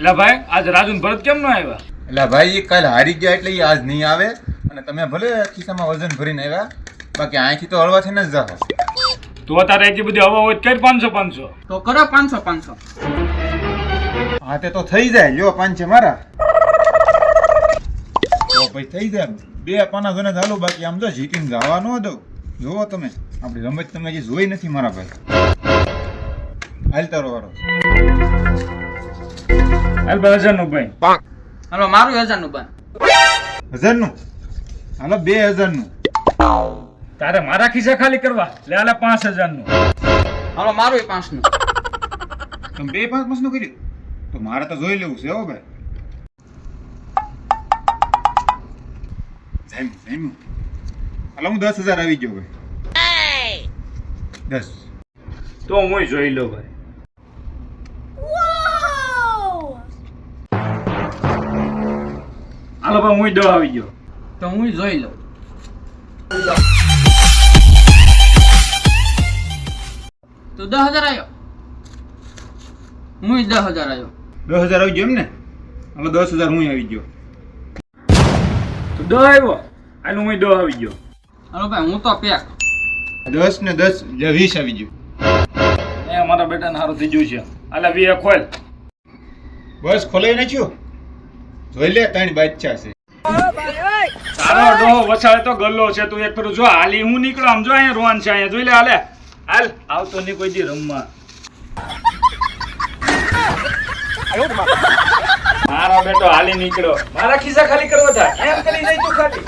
એટલે ભાઈ આજ રાજુ ભરત કેમ ન આવ્યા? એટલે ભાઈ એ કાલ હારી ગયા એટલે એ આજ નહીં આવે. અને તમે ભલે ખિસ્સામાં વજન ભરીને આવ્યા, બાકી અહીંથી તો હળવા થઈને જ જાઓ. તો તારે એટલી બધી હવા હોય તો કઈ 500 તો કરો 500. હા તે તો થઈ જાય. લ્યો 500 મારા તો ભાઈ થઈ જાય. 2 પાના ગણે ચાલુ, બાકી આમ તો જીતીને જવા ન દઉં. જુઓ તમે આપણી રમત તમે હજી જોઈ નથી મારા ભાઈ. હાલ તારો વારો. હાલ 1000 નું ભાઈ. હાલો મારું 1000 નું બન. 1000 નું? હાલો 2000 નું. તારે મારા ખિસ્સા ખાલી કરવા લે આલે 5000 નું. હાલો મારું 5 નું. તમે 2 5 નું કર્યું તો મારે તો જોઈ લેવું છે હો ભાઈ. જામ્યું. હાલો હું 10000 આવી ગયો ભાઈ. 10. તો હું જોઈ લો ભાઈ. હાલો ભાઈ હું 10 આવી ગયો. તો હું જોઈ લઉં. તો 10000 આવ્યો. હું 10000 આવ્યો. 10000 આવી ગયો એમ ને? હાલો 10000 હું આવી ગયો. તો 10 આવ્યો. હાલ હું 10 આવી ગયો. હાલો ભાઈ હું તો પેક. 10 ને 10 એટલે 20 આવી ગયું. એ મારા બેટાને સારું થઈ ગયું છે. હાલે 20 ખોલ. બસ ખોલાઈ નાખ્યો. જોઈ લે 3 બાદશાહ છે. તારો ડોહો વછાળે તો ગલ્લો છે. તું એક ફેરું જો હાલી હું નીકળો આમ જો અહીંયા રોવાન છે અહીંયા જોઈ લે. હાલે હાલ આવતો નહીં કોઈ દી રમવા. મારો બેટો હાલી નીકળો. મારા ખિસ્સા ખાલી કરવા થાય એમ કરી જઈ તું ખાલી.